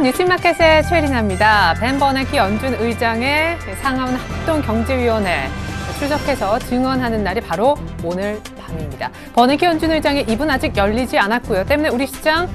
뉴스마켓의 최리나입니다. 벤 버냉키 연준 의장의 상하원 합동경제위원회 출석해서 증언하는 날이 바로 오늘 밤입니다. 버냉키 연준 의장의 입은 아직 열리지 않았고요. 때문에 우리 시장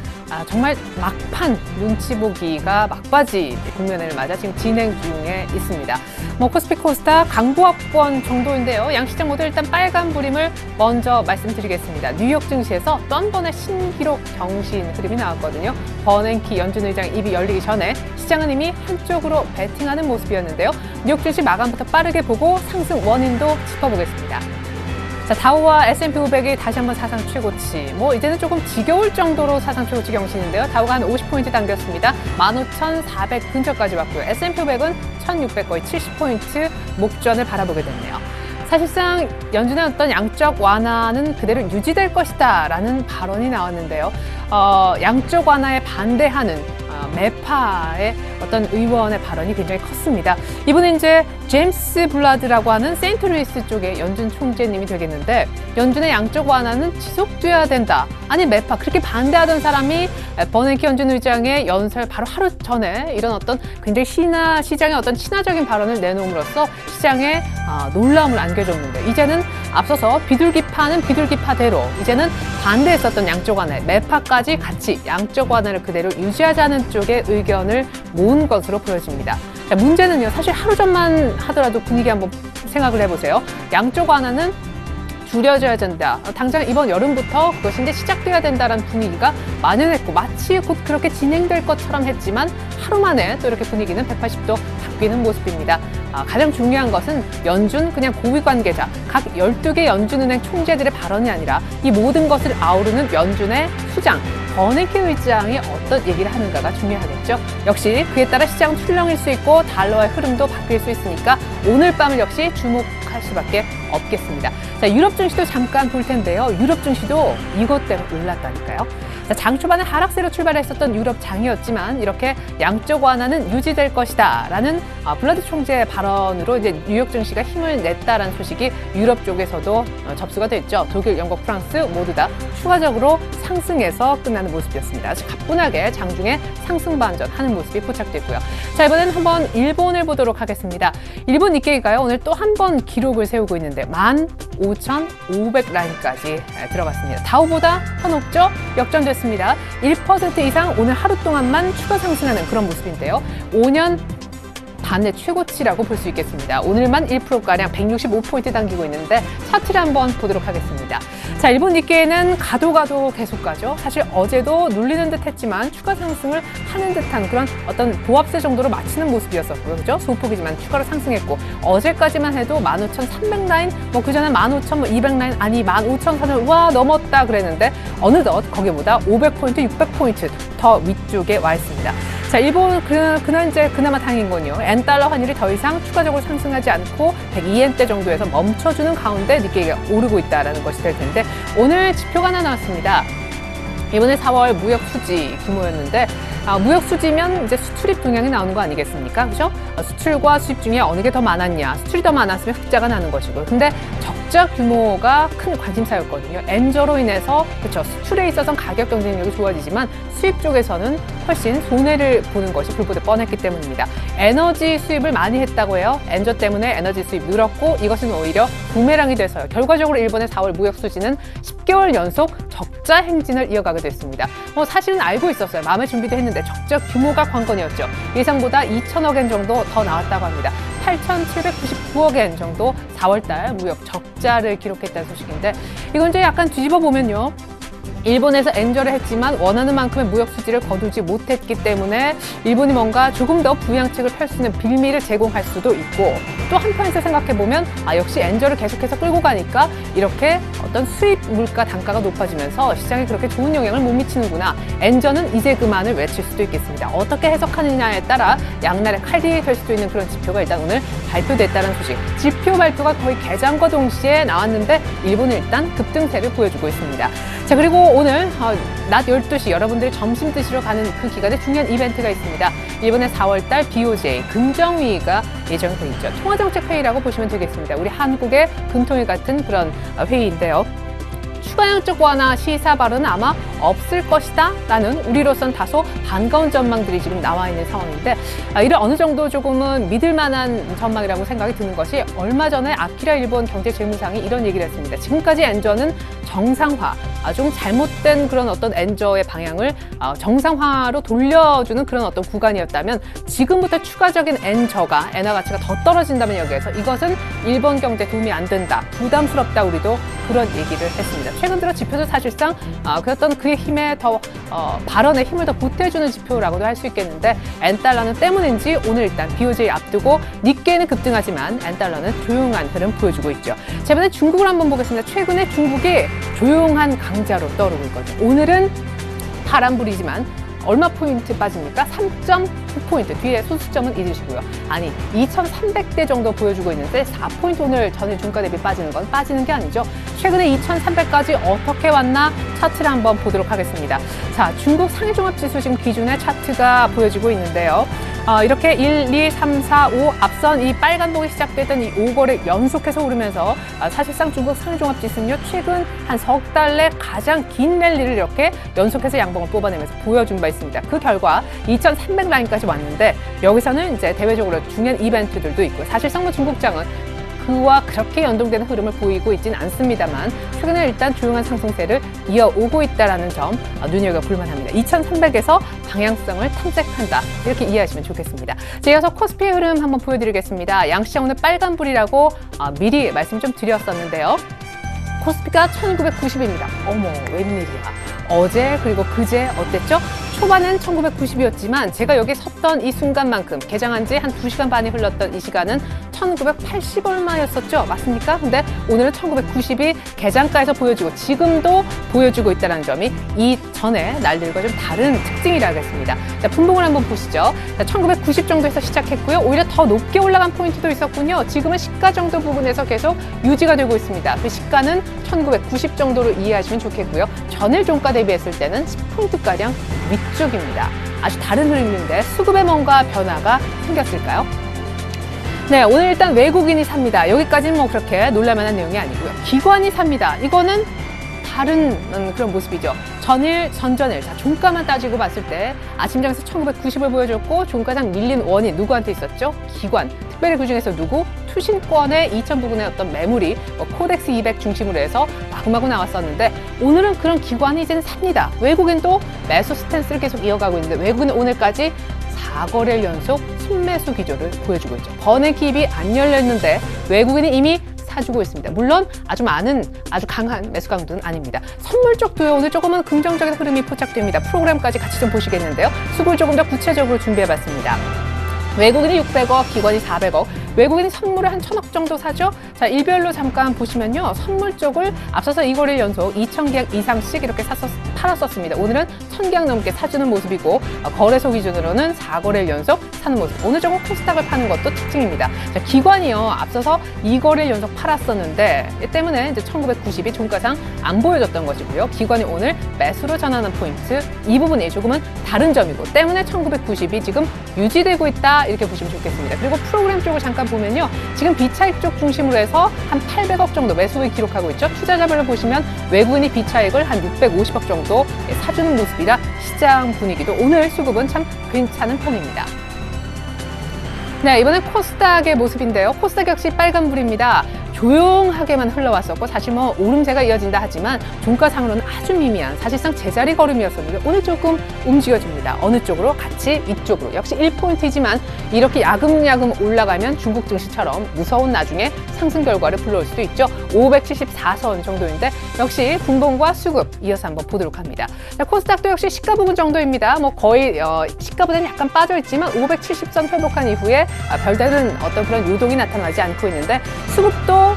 정말 막판 눈치 보기가 막바지 국면을 맞아 지금 진행 중에 있습니다. 코스피 코스닥 강보합권 정도인데요. 양시장 모두 일단 빨간불임을 먼저 말씀드리겠습니다. 뉴욕 증시에서 또 한 번의 신기록 경신 흐름이 나왔거든요. 버냉키 연준 의장 입이 열리기 전에 시장은 이미 한쪽으로 베팅하는 모습이었는데요. 뉴욕 증시 마감부터 빠르게 보고 상승 원인도 짚어보겠습니다. 자, 다우와 S&P 500이 다시 한번 사상 최고치. 이제는 조금 지겨울 정도로 사상 최고치 경신인데요. 다우가 한 50포인트 당겼습니다. 15,400 근처까지 왔고요. S&P 500은 1,600 거의 70포인트 목전을 바라보게 됐네요. 사실상 연준의 어떤 양적 완화는 그대로 유지될 것이다 라는 발언이 나왔는데요. 양적 완화에 반대하는 매파의 어떤 의원의 발언이 굉장히 컸습니다. 이분은 이제 제임스 블라드라고 하는 세인트루이스 쪽의 연준 총재님이 되겠는데 연준의 양적 완화는 지속돼야 된다. 아니 매파 그렇게 반대하던 사람이 버냉키 연준 의장의 연설 바로 하루 전에 이런 어떤 굉장히 시장의 어떤 친화적인 발언을 내놓음으로써 시장에 놀라움을 안겨줬는데 이제는 앞서서 비둘기파는 비둘기파대로 이제는 반대했었던 양적 완화, 매파까지 같이 양적 완화를 그대로 유지하자는 쪽의 의견을 모은 것으로 보여집니다. 자, 문제는요. 사실 하루 전만 하더라도 분위기 한번 생각을 해보세요. 양적 완화는 줄여져야 된다. 당장 이번 여름부터 그것이 이제 시작돼야 된다는 분위기가 만연했고 마치 곧 그렇게 진행될 것처럼 했지만 하루 만에 또 이렇게 분위기는 180도 바뀌는 모습입니다. 가장 중요한 것은 연준 그냥 고위 관계자, 각 12개 연준은행 총재들의 발언이 아니라 이 모든 것을 아우르는 연준의 수장, 버냉키 의장이 어떤 얘기를 하는가가 중요하겠죠. 역시 그에 따라 시장은 출렁일 수 있고 달러의 흐름도 바뀔 수 있으니까 오늘 밤을 역시 주목할 수밖에 없겠습니다. 자, 유럽 증시도 잠깐 볼 텐데요. 유럽 증시도 이것 때문에 올랐다니까요. 자, 장 초반에 하락세로 출발했었던 유럽 장이었지만 이렇게 양적 완화는 유지될 것이다 라는 블라드 총재의 발언으로 이제 뉴욕 증시가 힘을 냈다라는 소식이 유럽 쪽에서도 접수가 됐죠. 독일, 영국, 프랑스 모두 다 추가적으로 상승해서 끝나는 모습이었습니다. 아주 가뿐하게 장중에 상승 반전하는 모습이 포착됐고요. 자, 이번에는 한번 일본을 보도록 하겠습니다. 일본 니케이가요 오늘 또 한 번 기록을 세우고 있는데 15,500 라인까지 들어갔습니다. 다우보다 더 높죠? 역전됐습니다. 1% 이상 오늘 하루 동안만 추가 상승하는 그런 모습인데요. 5년 반의 최고치라고 볼 수 있겠습니다. 오늘만 1%가량 165포인트 당기고 있는데 차트를 한번 보도록 하겠습니다. 자, 일본 니케이는 가도 계속 가죠. 사실 어제도 눌리는 듯 했지만 추가 상승을 하는 듯한 그런 어떤 보합세 정도로 마치는 모습이었었고요. 그죠? 소폭이지만 추가로 상승했고 어제까지만 해도 15,300 라인, 그 전에 15,200 라인, 아니 15,000선을 와 넘었다 그랬는데 어느덧 거기보다 500포인트, 600포인트 더 위쪽에 와 있습니다. 자, 일본 그나마 다행인 건요. 엔달러 환율이 더 이상 추가적으로 상승하지 않고 102엔대 정도에서 멈춰주는 가운데 니케이가 오르고 있다는 것이 될 텐데 오늘 지표가 하나 나왔습니다. 이번에 4월 무역 수지 규모였는데 무역 수지면 이제 수출입 동향이 나오는 거 아니겠습니까? 그죠? 수출과 수입 중에 어느 게 더 많았냐? 수출이 더 많았으면 흑자가 나는 것이고. 근데 적자 규모가 큰 관심사였거든요. 엔저로 인해서 그렇죠. 수출에 있어서는 가격 경쟁력이 좋아지지만 수입 쪽에서는 훨씬 손해를 보는 것이 불보듯 뻔했기 때문입니다. 에너지 수입을 많이 했다고 해요. 엔저 때문에 에너지 수입 늘었고 이것은 오히려 부메랑이 돼서요. 결과적으로 일본의 4월 무역 수지는 10개월 연속 적자 행진을 이어가게 됐습니다. 사실은 알고 있었어요. 마음의 준비도 했는데 적자 규모가 관건이었죠. 예상보다 2천억 엔 정도 더 나왔다고 합니다. 8,799억 엔 정도 4월달 무역 적자를 기록했다는 소식인데 이건 이제 약간 뒤집어 보면요. 일본에서 엔저를 했지만 원하는 만큼의 무역 수지를 거두지 못했기 때문에 일본이 뭔가 조금 더 부양책을 펼 수 있는 빌미를 제공할 수도 있고 또 한편에서 생각해보면 역시 엔저를 계속해서 끌고 가니까 이렇게 어떤 수입 물가 단가가 높아지면서 시장에 그렇게 좋은 영향을 못 미치는구나. 엔저는 이제 그만을 외칠 수도 있겠습니다. 어떻게 해석하느냐에 따라 양날의 칼이 될 수도 있는 그런 지표가 일단 오늘 발표됐다는 소식. 지표 발표가 거의 개장과 동시에 나왔는데 일본은 일단 급등세를 보여주고 있습니다. 자, 그리고 오늘 낮 12시 여러분들이 점심 드시러 가는 그 기간에 중요한 이벤트가 있습니다. 일본의 4월달 BOJ 금정위가 예정돼 있죠. 통화정책회의라고 보시면 되겠습니다. 우리 한국의 금통위 같은 그런 회의인데요. 비방향적 완화 시사 발언은 아마 없을 것이다 라는 우리로선 다소 반가운 전망들이 지금 나와 있는 상황인데, 이를 어느 정도 조금은 믿을 만한 전망이라고 생각이 드는 것이, 얼마 전에 아키라 일본 경제재무상이 이런 얘기를 했습니다. 지금까지 엔저는 정상화, 좀 잘못된 그런 어떤 엔저의 방향을 정상화로 돌려주는 그런 어떤 구간이었다면, 지금부터 추가적인 엔저가, 엔화 가치가 더 떨어진다면 여기에서 이것은 일본 경제에 도움이 안 된다, 부담스럽다, 우리도 그런 얘기를 했습니다. 최근 들어 지표도 사실상 그 어떤 그의 힘에 더 발언의 힘을 더 보태주는 지표라고도 할 수 있겠는데, 엔달러는 때문인지 오늘 일단 BOJ 앞두고 니케이는 급등하지만 엔달러는 조용한 흐름 보여주고 있죠. 자, 이번에 중국을 한번 보겠습니다. 최근에 중국이 조용한 강자로 떠오르고 있거든요. 오늘은 파란불이지만 얼마 포인트 빠집니까? 3.9포인트. 뒤에 소수점은 잊으시고요. 아니, 2,300대 정도 보여주고 있는데 4포인트 오늘 전일 종가 대비 빠지는 건 빠지는 게 아니죠. 최근에 2,300까지 어떻게 왔나 차트를 한번 보도록 하겠습니다. 자, 중국 상해종합지수 지금 기준의 차트가 보여지고 있는데요. 이렇게 1, 2, 3, 4, 5 앞선 이 빨간봉이 시작됐던 이 5거를 연속해서 오르면서 사실상 중국 상해종합지수는요, 최근 한 석 달 내 가장 긴 랠리를 이렇게 연속해서 양봉을 뽑아내면서 보여준 바 있습니다. 그 결과 2,300 라인까지 왔는데, 여기서는 이제 대외적으로 중요한 이벤트들도 있고, 사실상 뭐 중국장은 그와 그렇게 연동되는 흐름을 보이고 있지는 않습니다만, 최근에 일단 조용한 상승세를 이어오고 있다는 점 눈여겨볼 만합니다. 2,300에서 방향성을 탐색한다, 이렇게 이해하시면 좋겠습니다. 자, 이어서 코스피의 흐름 한번 보여드리겠습니다. 양시장 오늘 빨간불이라고 미리 말씀 좀 드렸었는데요. 코스피가 1990입니다. 어머, 웬일이야. 어제 그리고 그제 어땠죠? 초반엔 1990이었지만 제가 여기 섰던 이 순간만큼, 개장한 지 한 2시간 반이 흘렀던 이 시간은 1980 얼마였었죠? 맞습니까? 근데 오늘은 1990이 개장가에서 보여주고 지금도 보여주고 있다는 점이 이전의 날들과 좀 다른 특징이라 하겠습니다. 자, 분봉을 한번 보시죠. 자, 1990 정도에서 시작했고요. 오히려 더 높게 올라간 포인트도 있었군요. 지금은 시가 정도 부분에서 계속 유지가 되고 있습니다. 그 시가는 1990 정도로 이해하시면 좋겠고요. 전일 종가 대비했을 때는 10포인트가량 위쪽입니다. 아주 다른 흐름인데 수급에 뭔가 변화가 생겼을까요? 네, 오늘 일단 외국인이 삽니다. 여기까지는 뭐 그렇게 놀랄만한 내용이 아니고요. 기관이 삽니다. 이거는 다른 그런 모습이죠. 전일, 전전일, 자, 종가만 따지고 봤을 때 아침장에서 1990을 보여줬고, 종가장 밀린 원인 누구한테 있었죠? 기관. 특별히 그중에서 누구? 투신권의 2천 부근의 어떤 매물이 코덱스 200 중심으로 해서 마구마구 나왔었는데, 오늘은 그런 기관이 이제는 삽니다. 외국인도 매수 스탠스를 계속 이어가고 있는데, 외국인은 오늘까지 4거래일 연속 순매수 기조를 보여주고 있죠. 버넥입이 안 열렸는데 외국인이 이미 사주고 있습니다. 물론 아주 많은, 아주 강한 매수 강도는 아닙니다. 선물 쪽도요, 오늘 조금은 긍정적인 흐름이 포착됩니다. 프로그램까지 같이 좀 보시겠는데요. 수급을 조금 더 구체적으로 준비해봤습니다. 외국인이 600억, 기관이 400억, 외국인이 선물을 한 1,000억 정도 사죠. 자, 일별로 잠깐 보시면요, 선물 쪽을 앞서서 2거래일 연속 2,000계약 이상씩 이렇게 팔았었습니다. 오늘은 1,000계약 넘게 사주는 모습이고, 거래소 기준으로는 4거래일 연속 사는 모습. 오늘 조금 코스닥을 파는 것도 특징입니다. 자, 기관이요, 앞서서 2거래일 연속 팔았었는데, 이 때문에 이제 1990이 종가상 안 보여줬던 것이고요. 기관이 오늘 매수로 전환한 포인트, 이 부분이 조금은 다른 점이고, 때문에 1990이 지금 유지되고 있다, 이렇게 보시면 좋겠습니다. 그리고 프로그램 쪽을 잠깐 보면요, 지금 비차익 쪽 중심으로 해서 한 800억 정도 매수를 기록하고 있죠. 투자자별로 보시면 외국인이 비차익을 한 650억 정도 사주는 모습이라 시장 분위기도 오늘 수급은 참 괜찮은 편입니다. 네, 이번엔 코스닥의 모습인데요. 코스닥 역시 빨간불입니다. 조용하게만 흘러왔었고, 사실 뭐 오름세가 이어진다 하지만 종가상으로는 아주 미미한, 사실상 제자리 걸음이었었는데 오늘 조금 움직여줍니다. 어느 쪽으로? 같이 이쪽으로. 역시 1포인트이지만 이렇게 야금야금 올라가면 중국 증시처럼 무서운 나중에 상승 결과를 불러올 수도 있죠. 574선 정도인데 역시 분봉과 수급 이어서 한번 보도록 합니다. 자, 코스닥도 역시 시가 부분 정도입니다. 뭐 거의 시가보다는 약간 빠져있지만 570선 회복한 이후에 별다른 어떤 그런 요동이 나타나지 않고 있는데, 수급도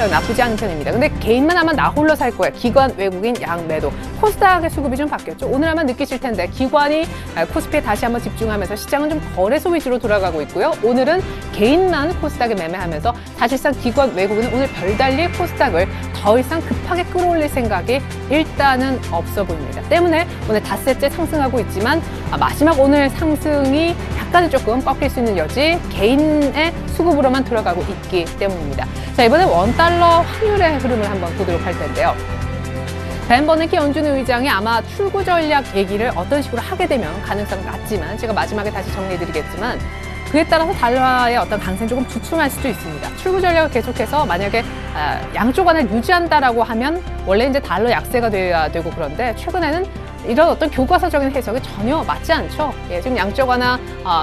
나쁘지 않은 편입니다. 근데 개인만 아마 나 홀로 살 거예요. 기관, 외국인, 양, 매도. 코스닥의 수급이 좀 바뀌었죠. 오늘 아마 느끼실 텐데 기관이 코스피에 다시 한번 집중하면서 시장은 좀 거래소 위주로 돌아가고 있고요. 오늘은 개인만 코스닥에 매매하면서 사실상 기관, 외국인은 오늘 별달리 코스닥을 더 이상 급하게 끌어올릴 생각이 일단은 없어 보입니다. 때문에 오늘 닷새째 상승하고 있지만 마지막 오늘 상승이 약간은 조금 꺾일 수 있는 여지, 개인의 수급으로만 들어가고 있기 때문입니다. 자, 이번에 원달러 환율의 흐름을 한번 보도록 할 텐데요. 벤 버냉키 연준 의장이 아마 출구 전략 얘기를 어떤 식으로 하게 되면 가능성이 낮지만 제가 마지막에 다시 정리해드리겠지만 그에 따라서 달러의 어떤 강세는 조금 주춤할 수도 있습니다. 출구 전략을 계속해서 만약에 양쪽 안을 유지한다라고 하면 원래 이제 달러 약세가 돼야 되고 그런데 최근에는 이런 어떤 교과서적인 해석이 전혀 맞지 않죠. 예, 지금 양쪽 하나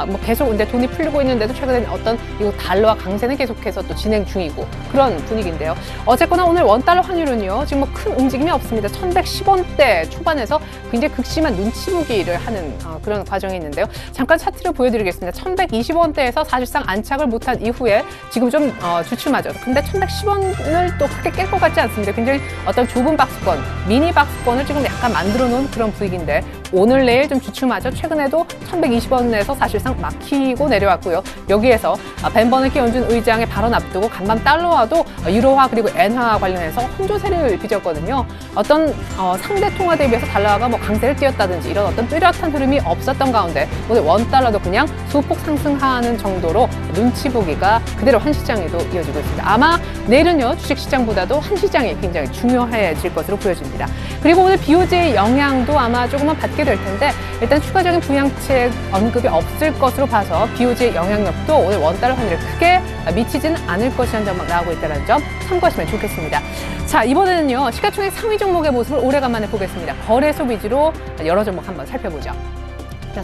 뭐 계속 근데 돈이 풀리고 있는데도 최근에 어떤 이 달러와 강세는 계속해서 또 진행 중이고 그런 분위기인데요. 어쨌거나 오늘 원달러 환율은요 지금 뭐 큰 움직임이 없습니다. 1110원대 초반에서 굉장히 극심한 눈치 보기를 하는 그런 과정이 있는데요. 잠깐 차트를 보여드리겠습니다. 1120원대에서 사실상 안착을 못한 이후에 지금 좀 주춤하죠. 근데 1110원을 또 크게 깰 것 같지 않습니다. 굉장히 어떤 좁은 박스권, 미니 박스권을 지금 약간 만들어 놓은 그런 분위기인데 오늘 내일 좀 주춤하죠. 최근에도 1120원에서 사실상 막히고 내려왔고요. 여기에서 벤 버냉키 연준 의장의 발언 앞두고 간밤 달러와도 유로화 그리고 엔화 관련해서 혼조세를 빚었거든요. 어떤 상대 통화 대비해서 달러가 뭐 강세를 띄었다든지 이런 어떤 뚜렷한 흐름이 없었던 가운데 오늘 원달러도 그냥 소폭 상승하는 정도로 눈치 보기가 그대로 한 시장에도 이어지고 있습니다. 아마 내일은요 주식시장보다도 한 시장이 굉장히 중요해질 것으로 보여집니다. 그리고 오늘 BOJ의 영향도 아마 조금은 받게 될 텐데 일단 추가적인 부양책 언급이 없을 것으로 봐서 BOJ 영향력도 오늘 원달러 환율에 크게 미치지는 않을 것이라는 점만 나오고 있다는 점 참고하시면 좋겠습니다. 자, 이번에는요 시가총액 상위 종목의 모습을 오래간만에 보겠습니다. 거래소 위주로 여러 종목 한번 살펴보죠.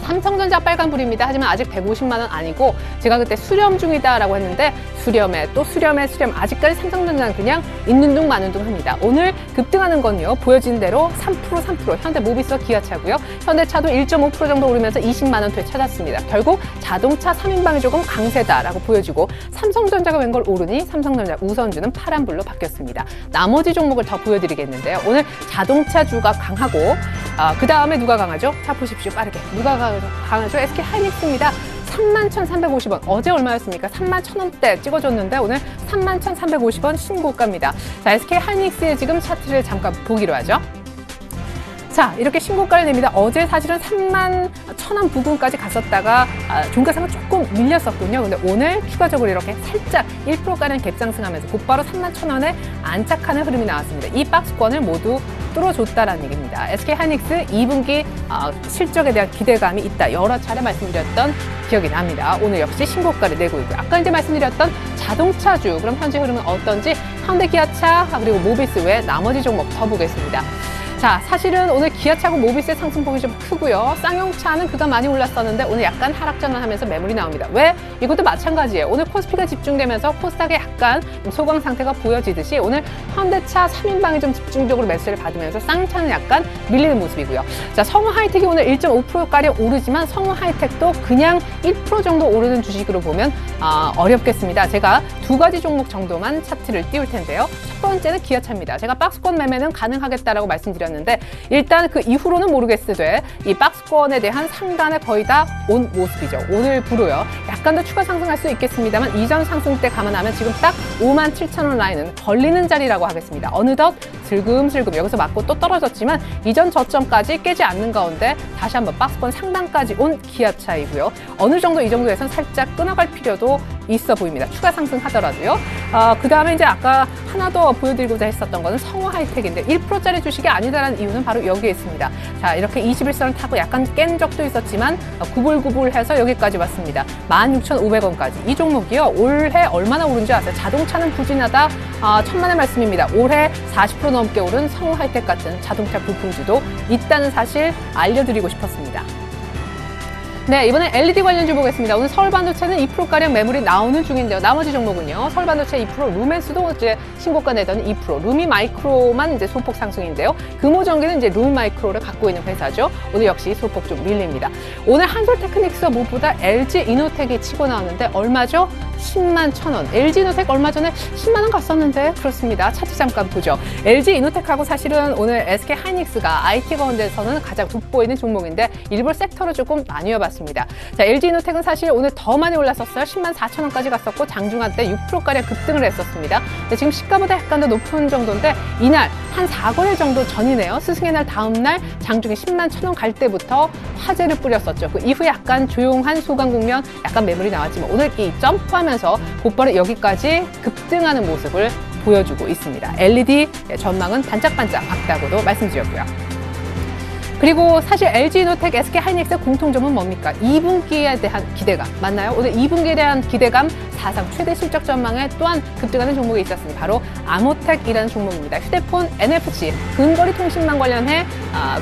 삼성전자 빨간불입니다. 하지만 아직 150만 원 아니고 제가 그때 수렴 중이다라고 했는데 수렴에 수렴 아직까지 삼성전자는 그냥 있는 둥 마는 둥 합니다. 오늘 급등하는 건요 보여진 대로 3% 현대모비스와 기아차고요. 현대차도 1.5% 정도 오르면서 20만 원대에 찾았습니다. 결국 자동차 3인방이 조금 강세다라고 보여지고 삼성전자가 웬걸 오르니 삼성전자 우선주는 파란불로 바뀌었습니다. 나머지 종목을 더 보여드리겠는데요. 오늘 자동차주가 강하고 그 다음에 누가 강하죠? 자 보십시오 빠르게 누가 강하죠? SK 하이닉스입니다. 31,350원. 어제 얼마였습니까? 31,000원대 찍어줬는데 오늘 31,350원 신고가입니다. 자, SK 하이닉스의 지금 차트를 잠깐 보기로 하죠. 자, 이렇게 신고가를 냅니다. 어제 사실은 31,000원 부근까지 갔었다가 종가상은 조금 밀렸었군요. 근데 오늘 추가적으로 이렇게 살짝 1%가량 갭상승하면서 곧바로 31,000원에 안착하는 흐름이 나왔습니다. 이 박스권을 모두 뚫어줬다라는 얘기입니다. SK 하이닉스 2분기 실적에 대한 기대감이 있다. 여러 차례 말씀드렸던 기억이 납니다. 오늘 역시 신고가를 내고 있고요. 아까 이제 말씀드렸던 자동차주, 그럼 현재 흐름은 어떤지 현대 기아차 그리고 모비스 외 나머지 종목 더 보겠습니다. 자, 사실은 오늘 기아차고 모비스의 상승폭이 좀 크고요. 쌍용차는 그가 많이 올랐었는데 오늘 약간 하락 전환하면서 매물이 나옵니다. 왜? 이것도 마찬가지예요. 오늘 코스피가 집중되면서 코스닥에 약간 소강 상태가 보여지듯이 오늘 현대차 3인방이 좀 집중적으로 매수를 받으면서 쌍차는 약간 밀리는 모습이고요. 자, 성우 하이텍이 오늘 1.5%가량 오르지만 성우 하이텍도 그냥 1% 정도 오르는 주식으로 보면 어렵겠습니다. 제가 두 가지 종목 정도만 차트를 띄울 텐데요. 첫 번째는 기아차입니다. 제가 박스권 매매는 가능하겠다라고 말씀드렸는데 일단 그 이후로는 모르겠으되 이 박스권에 대한 상단에 거의 다 온 모습이죠. 오늘부로요. 약간 더 추가 상승할 수 있겠습니다만 이전 상승 때 감안하면 지금 딱 57,000원 라인은 걸리는 자리라고 하겠습니다. 어느덧 슬금슬금 여기서 맞고 또 떨어졌지만 이전 저점까지 깨지 않는 가운데 다시 한번 박스권 상단까지 온 기아차이고요. 어느 정도 이 정도에선 살짝 끊어갈 필요도 있어 보입니다. 추가 상승하더라도요. 그 다음에 이제 아까 하나 더 보여드리고자 했었던 거는 성우 하이텍인데 1%짜리 주식이 아니다라는 이유는 바로 여기에 있습니다. 자, 이렇게 21선을 타고 약간 깬 적도 있었지만 구불구불해서 여기까지 왔습니다. 16,500원까지. 이 종목이요. 올해 얼마나 오른지 아세요? 자동차는 부진하다. 천만의 말씀입니다. 올해 40% 넘게 오른 성우 하이텍 같은 자동차 부품주도 있다는 사실 알려드리고 싶었습니다. 네, 이번엔 LED 관련주 보겠습니다. 오늘 서울반도체는 2%가량 매물이 나오는 중인데요. 나머지 종목은요. 서울반도체 2%, 루멘스도 이제 신고가 내던 2%, 루미마이크로만 이제 소폭 상승인데요. 금호전기는 이제 루미마이크로를 갖고 있는 회사죠. 오늘 역시 소폭 좀 밀립니다. 오늘 한솔테크닉스와 무엇보다 LG이노텍이 치고 나왔는데 얼마죠? 10만 1,000원. LG이노텍 얼마 전에 10만 원 갔었는데 그렇습니다. 차트 잠깐 보죠. LG이노텍하고 사실은 오늘 SK 하이닉스가 IT 가운데서는 가장 돋보이는 종목인데 일부 섹터를 조금 나뉘어 봤습니다. 자, LG이노텍은 사실 오늘 더 많이 올랐었어요. 10만 4,000원까지 갔었고 장중한 때 6%가량 급등을 했었습니다. 지금 시가보다 약간 더 높은 정도인데 이날 한 4거래 정도 전이네요. 스승의 날 다음 날 장중에 10만 1,000원 갈 때부터 화제를 뿌렸었죠. 그 이후에 약간 조용한 소강 국면, 약간 매물이 나왔지만 오늘 이 점프하면서 곧바로 여기까지 급등하는 모습을 보여주고 있습니다. LED 전망은 반짝반짝 밝다고도 말씀드렸고요. 그리고 사실 LG노텍, SK하이닉스의 공통점은 뭡니까? 2분기에 대한 기대감 맞나요? 오늘 2분기에 대한 기대감 사상 최대 실적 전망에 또한 급등하는 종목이 있었습니다. 바로 아모텍이라는 종목입니다. 휴대폰 NFC 근거리 통신망 관련해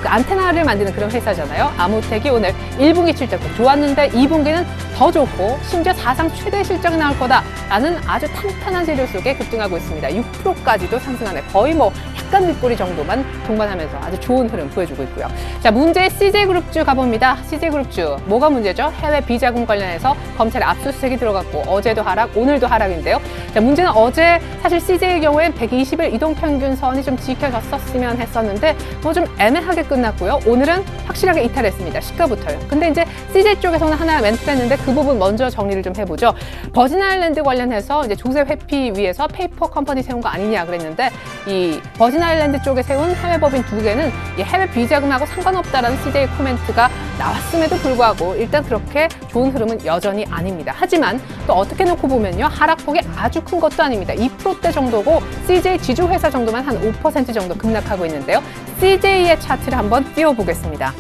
그 안테나를 만드는 그런 회사잖아요. 아모텍이 오늘 1분기 실적도 좋았는데 2분기는 더 좋고 심지어 사상 최대 실적이 나올 거다라는 아주 탄탄한 재료 속에 급등하고 있습니다. 6%까지도 상승하네. 거의 뭐 약간 윗꼬리 정도만 동반하면서 아주 좋은 흐름 보여주고 있고요. 자, 문제의 CJ그룹주 가봅니다. CJ그룹주 뭐가 문제죠? 해외 비자금 관련해서 검찰의 압수수색이 들어갔고 어제도 하락, 오늘도 하락인데요. 자, 문제는 어제 사실 CJ의 경우엔 120일 이동평균선이 좀 지켜졌었으면 했었는데 뭐 좀 애매하게 끝났고요. 오늘은 확실하게 이탈했습니다. 시가부터요. 근데 이제 CJ 쪽에서는 하나 멘트를 했는데 그 부분 먼저 정리를 좀 해보죠. 버진아일랜드 관련해서 이제 조세 회피 위해서 페이퍼 컴퍼니 세운 거 아니냐 그랬는데 이 버진아일랜드 쪽에 세운 해외 법인 2개는 이 해외 비자금하고 상관없다라는 CJ 코멘트가 나왔음에도 불구하고 일단 그렇게 좋은 흐름은 여전히 아닙니다. 하지만 또 어떻게 놓고 보면요. 하락폭이 아주 큰 것도 아닙니다. 2%대 정도고 CJ 지주회사 정도만 한 5% 정도 급락하고 있는데요. CJ의 차트를 한번 띄워보겠습니다.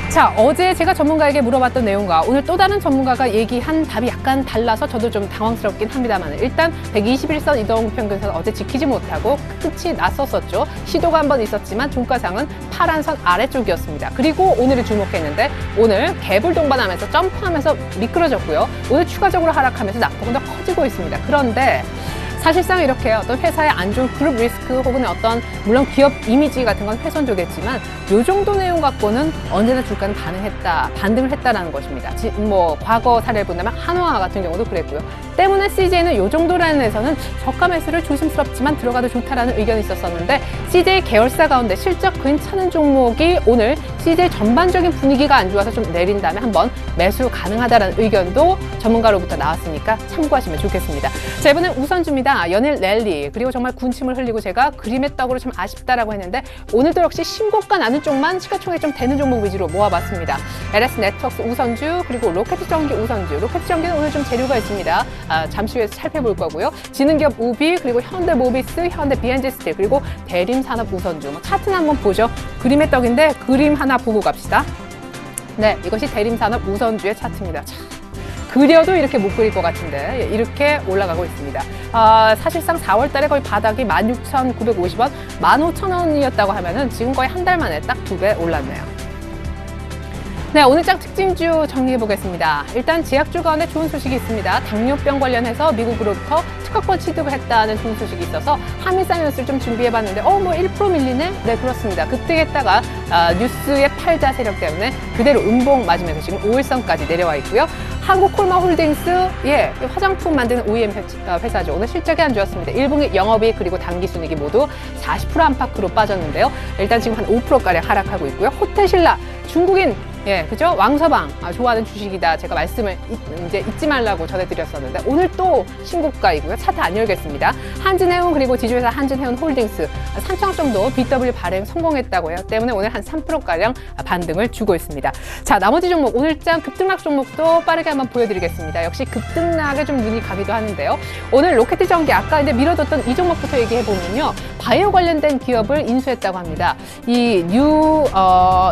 자, 어제 제가 전문가에게 물어봤던 내용과 오늘 또 다른 전문가가 얘기한 답이 약간 달라서 저도 좀 당황스럽긴 합니다만 일단 121선 이동평균선 어제 지키지 못하고 끝이 났었었죠. 시도가 한 번 있었지만 종가상은 파란 선 아래쪽이었습니다. 그리고 오늘을 주목했는데 오늘 갭을 동반하면서 점프하면서 미끄러졌고요. 오늘 추가적으로 하락하면서 낙폭은 더 커지고 있습니다. 그런데 사실상 이렇게 어떤 회사의 안 좋은 그룹 리스크 혹은 어떤 물론 기업 이미지 같은 건 훼손되겠지만 요 정도 내용 갖고는 언제나 주가는 반등을 했다라는 것입니다. 뭐 과거 사례를 본다면 한화 같은 경우도 그랬고요. 때문에 CJ는 요 정도 라인에서는 저가 매수를 조심스럽지만 들어가도 좋다라는 의견이 있었었는데 CJ 계열사 가운데 실적 괜찮은 종목이 오늘 CJ 전반적인 분위기가 안 좋아서 좀 내린 다음에 한번 매수 가능하다라는 의견도 전문가로부터 나왔으니까 참고하시면 좋겠습니다. 자, 이번엔 우선주입니다. 연일 랠리 그리고 정말 군침을 흘리고 제가 그림의 떡으로 좀 아쉽다라고 했는데 오늘도 역시 신고가 나는 쪽만 시가총액 좀 되는 종목 위주로 모아봤습니다. LS 네트워크스 우선주 그리고 로켓전기 우선주. 로켓전기는 오늘 좀 재료가 있습니다. 잠시 후에 살펴볼 거고요. 지능기업 우비 그리고 현대모비스, 현대 비엔지스틸 그리고 대림산업 우선주. 뭐 차트는 한번 보죠. 그림의 떡인데 그림 하나 보고 갑시다. 네, 이것이 대림산업 우선주의 차트입니다. 자, 그려도 이렇게 못 그릴 것 같은데 이렇게 올라가고 있습니다. 사실상 4월 달에 거의 바닥이 16,950원, 15,000원이었다고 하면은 지금 거의 한 달 만에 딱 2배 올랐네요. 네, 오늘장 특징주 정리해 보겠습니다. 일단 제약주 가운데 좋은 소식이 있습니다. 당뇨병 관련해서 미국으로부터 특허권 취득을 했다는 좋은 소식이 있어서 한미사이언스를 좀 준비해 봤는데 뭐 1% 밀리네? 네, 그렇습니다. 그때겠다가 뉴스의 팔자 세력 때문에 그대로 음봉 맞으면서 지금 5일선까지 내려와 있고요. 한국콜마홀딩스, 화장품 만드는 OEM 회사죠. 오늘 실적이 안 좋았습니다. 1분기 영업이익 그리고 당기순이익이 모두 40% 안팎으로 빠졌는데요. 일단 지금 한 5%가량 하락하고 있고요. 호텔신라, 중국인 그죠? 왕서방 좋아하는 주식이다. 제가 말씀을 이제 잊지 말라고 전해드렸었는데 오늘 또 신고가이고요. 차트 안 열겠습니다. 한진해운 그리고 지주회사 한진해운 홀딩스 3,000원 정도 BW 발행 성공했다고요. 때문에 오늘 한 3%가량 반등을 주고 있습니다. 자, 나머지 종목 오늘장 급등락 종목도 빠르게 한번 보여드리겠습니다. 역시 급등락에 좀 눈이 가기도 하는데요. 오늘 로켓전기 아까 이제 밀어뒀던 이 종목부터 얘기해 보면요. 바이오 관련된 기업을 인수했다고 합니다. 이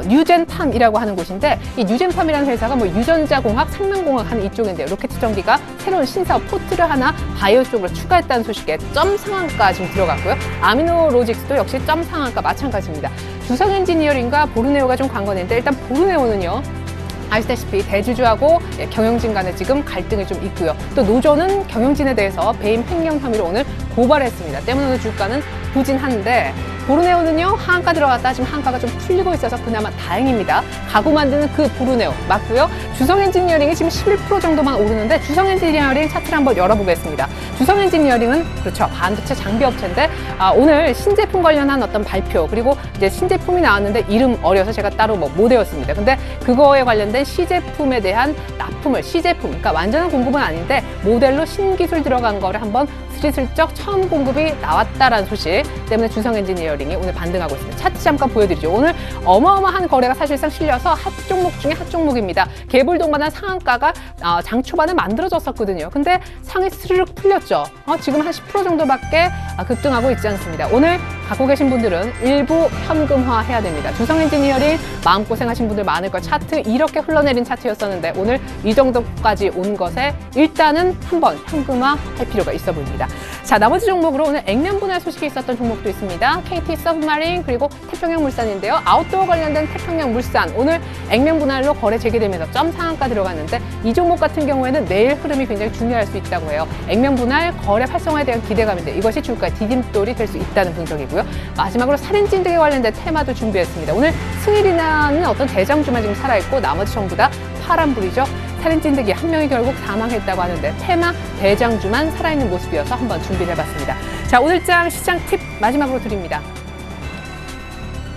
뉴젠팜이라고 하는 곳인데 이 뉴젠팜이라는 회사가 뭐 유전자공학, 생명공학 하는 이쪽인데요. 로켓전기가 새로운 신사업 포트를 하나 바이오 쪽으로 추가했다는 소식에 점 상한가 지금 들어갔고요. 아미노로직스도 역시 점 상한가 마찬가지입니다. 주성엔지니어링과 보르네오가 좀 관건인데 일단 보르네오는요. 아시다시피 대주주하고 경영진 간에 지금 갈등이 좀 있고요. 또 노조는 경영진에 대해서 배임 횡령 혐의로 오늘 고발했습니다. 때문에 오늘 주가는 부진한데 보르네오는요 하한가 들어갔다 지금 하한가가 좀 풀리고 있어서 그나마 다행입니다. 가구 만드는 그 보르네오 맞고요. 주성엔지니어링이 지금 11% 정도만 오르는데 주성엔지니어링 차트를 한번 열어보겠습니다. 주성엔지니어링은 그렇죠 반도체 장비 업체인데 오늘 신제품 관련한 어떤 발표 그리고 이제 신제품이 나왔는데 이름 어려서 제가 따로 못 외웠습니다. 근데 그거에 관련된 시제품에 대한 납품을 시제품 그러니까 완전한 공급은 아닌데 모델로 신기술 들어간 거를 한번 슬쩍 처음 공급이 나왔다라는 소식 때문에 주성엔지니어링 엔지니어링이 오늘 반등하고 있습니다. 차트 잠깐 보여드리죠. 오늘 어마어마한 거래가 사실상 실려서 핫 종목 중에 핫 종목입니다. 개불동반한 상한가가 장 초반에 만들어졌었거든요. 근데 상이 스르륵 풀렸죠. 지금 한 10% 정도밖에 급등하고 있지 않습니다. 오늘 갖고 계신 분들은 일부 현금화 해야 됩니다. 두성 엔지니어링 마음고생하신 분들 많을 거예요. 차트 이렇게 흘러내린 차트였었는데 오늘 이 정도까지 온 것에 일단은 한번 현금화 할 필요가 있어 보입니다. 자, 나머지 종목으로 오늘 액면 분할 소식이 있었던 종목도 있습니다. KT 서브마린 그리고 태평양 물산인데요. 아웃도어 관련된 태평양 물산 오늘 액면 분할로 거래 재개되면서 점 상한가 들어갔는데 이 종목 같은 경우에는 내일 흐름이 굉장히 중요할 수 있다고 해요. 액면 분할 거래 활성화에 대한 기대감인데 이것이 주가의 디딤돌이 될 수 있다는 분석이고요. 마지막으로 살인진드기 관련된 테마도 준비했습니다. 오늘 승일이 나는 어떤 대장주만 지금 살아있고 나머지 전부 다 파란불이죠. 살인진드기 한 명이 결국 사망했다고 하는데 테마 대장주만 살아있는 모습이어서 한번 준비를 해봤습니다. 자, 오늘장 시장 팁 마지막으로 드립니다.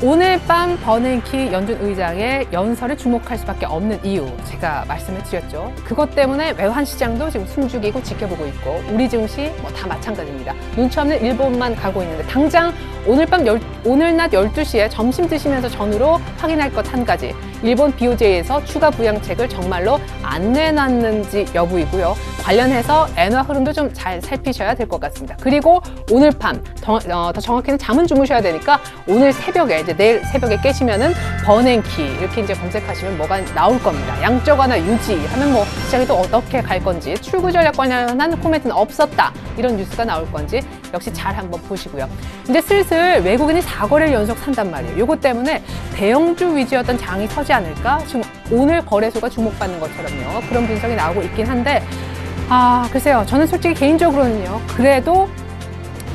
오늘 밤 버냉키 연준 의장의 연설에 주목할 수밖에 없는 이유 제가 말씀을 드렸죠. 그것 때문에 외환 시장도 지금 숨죽이고 지켜보고 있고 우리 증시 다 마찬가지입니다. 눈치 없는 일본만 가고 있는데 당장 오늘 낮 12시에 점심 드시면서 전후로 확인할 것 한 가지. 일본 BOJ에서 추가 부양책을 정말로 안 내놨는지 여부이고요. 관련해서 엔화 흐름도 좀 잘 살피셔야 될 것 같습니다. 그리고 오늘 밤, 더 정확히는 잠은 주무셔야 되니까 오늘 새벽에 이제 내일 새벽에 깨시면은 버냉키 이렇게 이제 검색하시면 뭐가 나올 겁니다. 양적 완화 유지하면 시장이 또 어떻게 갈 건지 출구 전략 관련한 코멘트는 없었다 이런 뉴스가 나올 건지 역시 잘 한번 보시고요. 이제 슬슬 외국인이 4거래를 연속 산단 말이에요. 이것 때문에 대형주 위주였던 장이 서지 않을까? 지금 오늘 거래소가 주목받는 것처럼요. 그런 분석이 나오고 있긴 한데 글쎄요. 저는 솔직히 개인적으로는요. 그래도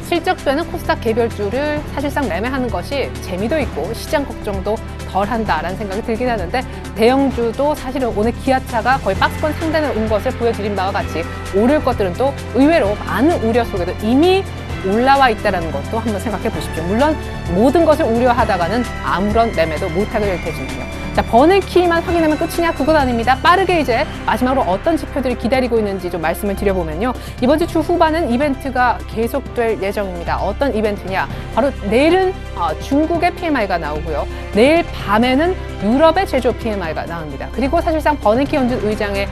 실적되는 코스닥 개별주를 사실상 매매하는 것이 재미도 있고 시장 걱정도 덜한다라는 생각이 들긴 하는데 대형주도 사실은 오늘 기아차가 거의 박스권 상단에 온 것을 보여드린 바와 같이 오를 것들은 또 의외로 많은 우려 속에도 이미 올라와 있다는 것도 한번 생각해 보십시오. 물론 모든 것을 우려하다가는 아무런 매매도 못하게 될 테지만요. 자, 버냉키만 확인하면 끝이냐? 그건 아닙니다. 빠르게 이제 마지막으로 어떤 지표들이 기다리고 있는지 좀 말씀을 드려보면요. 이번 주 후반은 이벤트가 계속될 예정입니다. 어떤 이벤트냐? 바로 내일은 중국의 PMI가 나오고요. 내일 밤에는 유럽의 제조업 PMI가 나옵니다. 그리고 사실상 버냉키 연준 의장의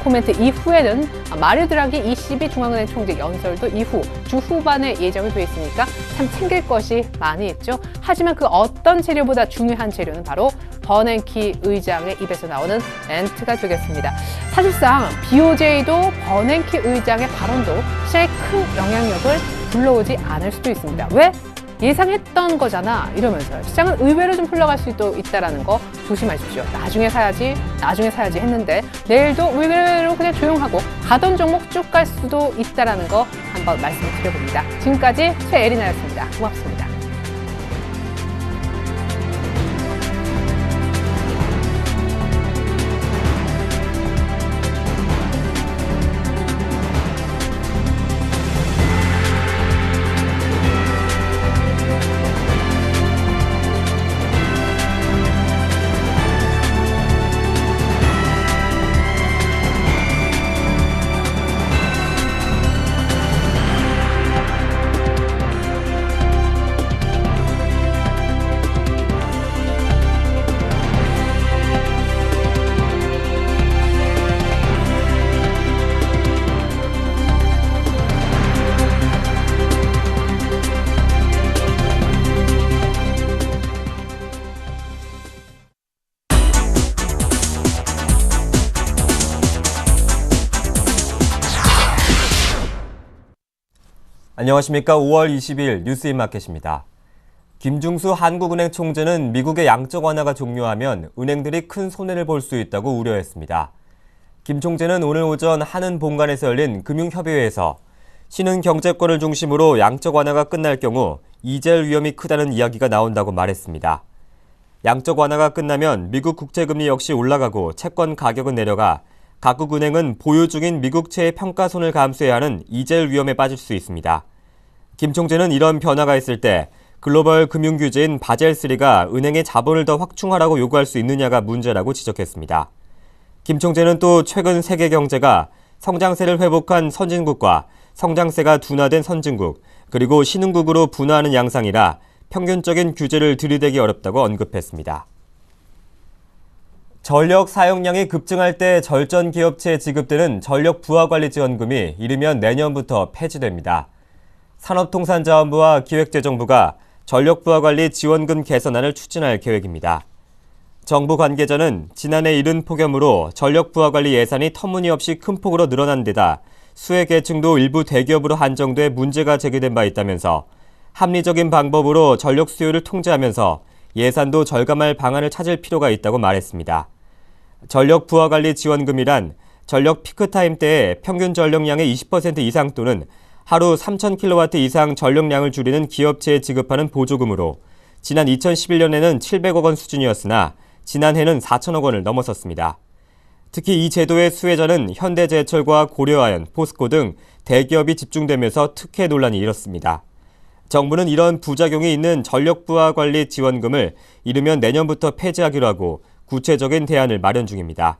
코멘트 이후에는 마리오 드라기 ECB 중앙은행 총재 연설도 이후 주 후반에 예정이 돼 있으니까 참 챙길 것이 많이 있죠. 하지만 그 어떤 재료보다 중요한 재료는 바로 버냉키 의장의 입에서 나오는 멘트가 되겠습니다. 사실상 BOJ도 버냉키 의장의 발언도 시장에 큰 영향력을 불러오지 않을 수도 있습니다. 왜? 예상했던 거잖아 이러면서요. 시장은 의외로 좀 흘러갈 수도 있다는 거 조심하십시오. 나중에 사야지 했는데 내일도 의외로 그냥 조용하고 가던 종목 쭉 갈 수도 있다는 거 한번 말씀을 드려봅니다. 지금까지 최애리나였습니다. 고맙습니다. 안녕하십니까. 5월 20일 뉴스인마켓입니다. 김중수 한국은행 총재는 미국의 양적 완화가 종료하면 은행들이 큰 손해를 볼 수 있다고 우려했습니다. 김 총재는 오늘 오전 한은 본관에서 열린 금융협의회에서 신흥 경제권을 중심으로 양적 완화가 끝날 경우 이자율 위험이 크다는 이야기가 나온다고 말했습니다. 양적 완화가 끝나면 미국 국채금리 역시 올라가고 채권 가격은 내려가 각국 은행은 보유 중인 미국채의 평가손을 감수해야 하는 이자율 위험에 빠질 수 있습니다. 김 총재는 이런 변화가 있을 때 글로벌 금융규제인 바젤3가 은행의 자본을 더 확충하라고 요구할 수 있느냐가 문제라고 지적했습니다. 김 총재는 또 최근 세계 경제가 성장세를 회복한 선진국과 성장세가 둔화된 선진국, 그리고 신흥국으로 분화하는 양상이라 평균적인 규제를 들이대기 어렵다고 언급했습니다. 전력 사용량이 급증할 때 절전 기업체에 지급되는 전력 부하관리 지원금이 이르면 내년부터 폐지됩니다. 산업통상자원부와 기획재정부가 전력 부하관리 지원금 개선안을 추진할 계획입니다. 정부 관계자는 지난해 이른 폭염으로 전력 부하관리 예산이 터무니없이 큰 폭으로 늘어난 데다 수혜 계층도 일부 대기업으로 한정돼 문제가 제기된 바 있다면서 합리적인 방법으로 전력 수요를 통제하면서 예산도 절감할 방안을 찾을 필요가 있다고 말했습니다. 전력 부하관리 지원금이란 전력 피크타임 때의 평균 전력량의 20% 이상 또는 하루 3,000kW 이상 전력량을 줄이는 기업체에 지급하는 보조금으로 지난 2011년에는 700억 원 수준이었으나 지난해는 4천억 원을 넘어섰습니다. 특히 이 제도의 수혜자는 현대제철과 고려아연, 포스코 등 대기업이 집중되면서 특혜 논란이 일었습니다. 정부는 이런 부작용이 있는 전력 부하관리 지원금을 이르면 내년부터 폐지하기로 하고 구체적인 대안을 마련 중입니다.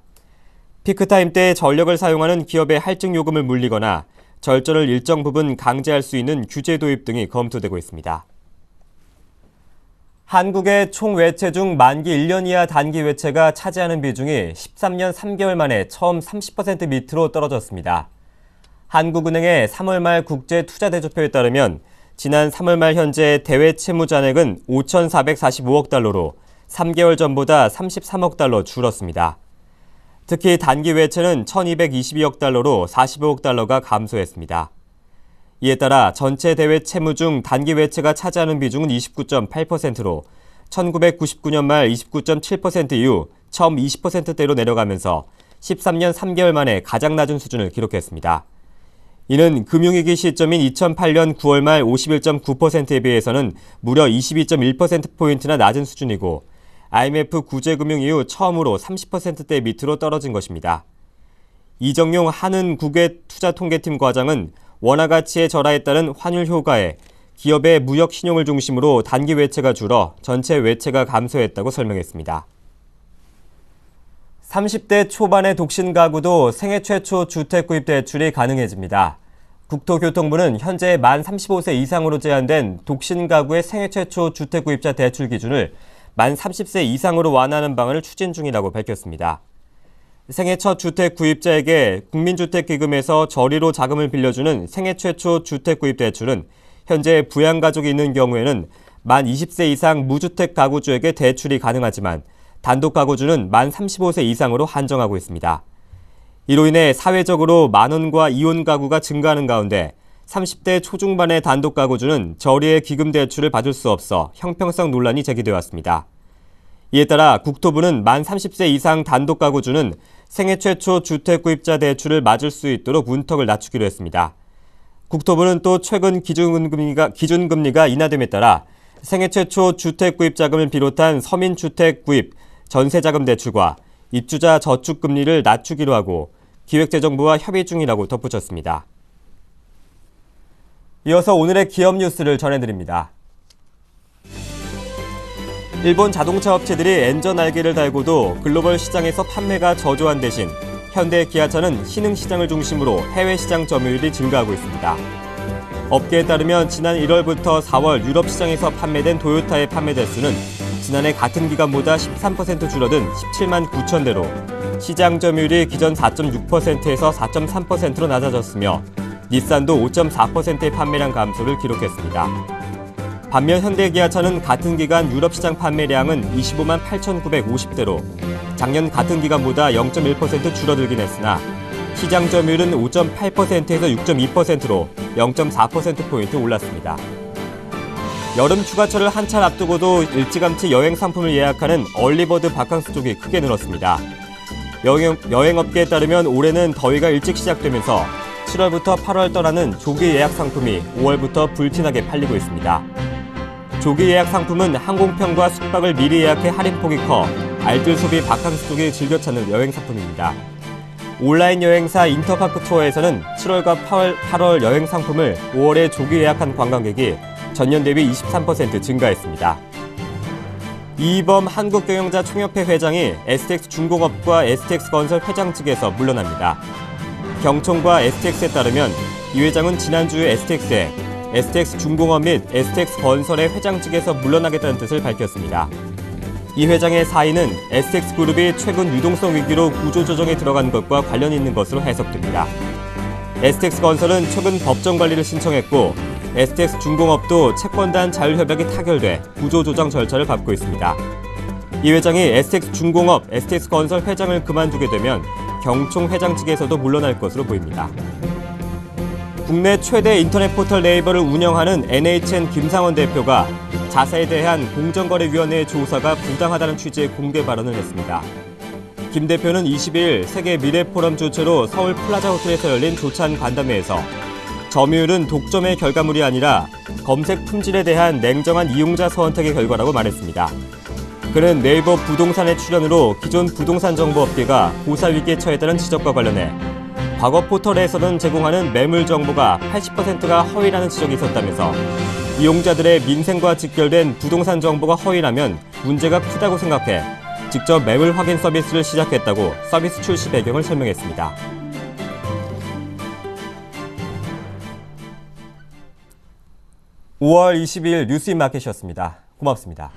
피크타임 때 전력을 사용하는 기업의 할증 요금을 물리거나 절전을 일정 부분 강제할 수 있는 규제 도입 등이 검토되고 있습니다. 한국의 총 외채 중 만기 1년 이하 단기 외채가 차지하는 비중이 13년 3개월 만에 처음 30% 밑으로 떨어졌습니다. 한국은행의 3월 말 국제투자대조표에 따르면 지난 3월 말 현재 대외 채무 잔액은 5,445억 달러로 3개월 전보다 33억 달러 줄었습니다. 특히 단기 외채는 1,222억 달러로 45억 달러가 감소했습니다. 이에 따라 전체 대외 채무 중 단기 외채가 차지하는 비중은 29.8%로 1999년 말 29.7% 이후 처음 20%대로 내려가면서 13년 3개월 만에 가장 낮은 수준을 기록했습니다. 이는 금융위기 시점인 2008년 9월 말 51.9%에 비해서는 무려 22.1%포인트나 낮은 수준이고 IMF 구제금융 이후 처음으로 30%대 밑으로 떨어진 것입니다. 이정용 한은국외 투자통계팀 과장은 원화 가치의 절하에 따른 환율 효과에 기업의 무역 신용을 중심으로 단기 외채가 줄어 전체 외채가 감소했다고 설명했습니다. 30대 초반의 독신 가구도 생애 최초 주택 구입 대출이 가능해집니다. 국토교통부는 현재 만 35세 이상으로 제한된 독신 가구의 생애 최초 주택 구입자 대출 기준을 만 30세 이상으로 완화하는 방안을 추진 중이라고 밝혔습니다. 생애 첫 주택 구입자에게 국민주택기금에서 저리로 자금을 빌려주는 생애 최초 주택 구입 대출은 현재 부양가족이 있는 경우에는 만 20세 이상 무주택 가구주에게 대출이 가능하지만 단독 가구주는 만 35세 이상으로 한정하고 있습니다. 이로 인해 사회적으로 만원과 이혼 가구가 증가하는 가운데 30대 초중반의 단독 가구주는 저리의 기금 대출을 받을 수 없어 형평성 논란이 제기되어 왔습니다. 이에 따라 국토부는 만 30세 이상 단독 가구주는 생애 최초 주택 구입자 대출을 맞을 수 있도록 문턱을 낮추기로 했습니다. 국토부는 또 최근 기준금리가 인하됨에 따라 생애 최초 주택 구입 자금을 비롯한 서민주택 구입, 전세자금 대출과 입주자 저축금리를 낮추기로 하고 기획재정부와 협의 중이라고 덧붙였습니다. 이어서 오늘의 기업 뉴스를 전해드립니다. 일본 자동차 업체들이 엔저 날개를 달고도 글로벌 시장에서 판매가 저조한 대신 현대 기아차는 신흥 시장을 중심으로 해외 시장 점유율이 증가하고 있습니다. 업계에 따르면 지난 1월부터 4월 유럽 시장에서 판매된 도요타의 판매 대수는 지난해 같은 기간보다 13% 줄어든 17만 9천 대로 시장 점유율이 기존 4.6%에서 4.3%로 낮아졌으며 닛산도 5.4%의 판매량 감소를 기록했습니다. 반면 현대기아차는 같은 기간 유럽 시장 판매량은 25만 8,950대로 작년 같은 기간보다 0.1% 줄어들긴 했으나 시장 점유율은 5.8%에서 6.2%로 0.4%포인트 올랐습니다. 여름 휴가철을 한참 앞두고도 일찌감치 여행 상품을 예약하는 얼리버드 바캉스 쪽이 크게 늘었습니다. 여행업계에 따르면 올해는 더위가 일찍 시작되면서 7월부터 8월 떠나는 조기 예약 상품이 5월부터 불티나게 팔리고 있습니다. 조기 예약 상품은 항공편과 숙박을 미리 예약해 할인폭이 커 알뜰 소비 바캉스 쪽이 즐겨 찾는 여행 상품입니다. 온라인 여행사 인터파크 투어에서는 7월과 8월 여행 상품을 5월에 조기 예약한 관광객이 전년 대비 23% 증가했습니다. 이범 한국경영자 총협회 회장이 STX 중공업과 STX 건설 회장 측에서 물러납니다. 경총과 STX에 따르면 이 회장은 지난주에 STX에 STX중공업 및 STX건설의 회장직에서 물러나겠다는 뜻을 밝혔습니다. 이 회장의 사의는 STX그룹이 최근 유동성 위기로 구조조정에 들어간 것과 관련 있는 것으로 해석됩니다. STX건설은 최근 법정 관리를 신청했고 STX중공업도 채권단 자율협약이 타결돼 구조조정 절차를 밟고 있습니다. 이 회장이 STX중공업, STX건설 회장을 그만두게 되면 경총 회장직에서도 물러날 것으로 보입니다. 국내 최대 인터넷 포털 네이버를 운영하는 NHN 김상원 대표가 자사에 대한 공정거래위원회의 조사가 부당하다는 취지의 공개 발언을 했습니다. 김 대표는 22일 세계 미래포럼 주최로 서울 플라자 호텔에서 열린 조찬 간담회에서 점유율은 독점의 결과물이 아니라 검색 품질에 대한 냉정한 이용자 선택의 결과라고 말했습니다. 그는 네이버 부동산의 출현으로 기존 부동산 정보 업계가 고사 위기에 처했다는 지적과 관련해 과거 포털에서는 제공하는 매물 정보가 80%가 허위라는 지적이 있었다면서 이용자들의 민생과 직결된 부동산 정보가 허위라면 문제가 크다고 생각해 직접 매물 확인 서비스를 시작했다고 서비스 출시 배경을 설명했습니다. 5월 22일 뉴스인마켓이었습니다. 고맙습니다.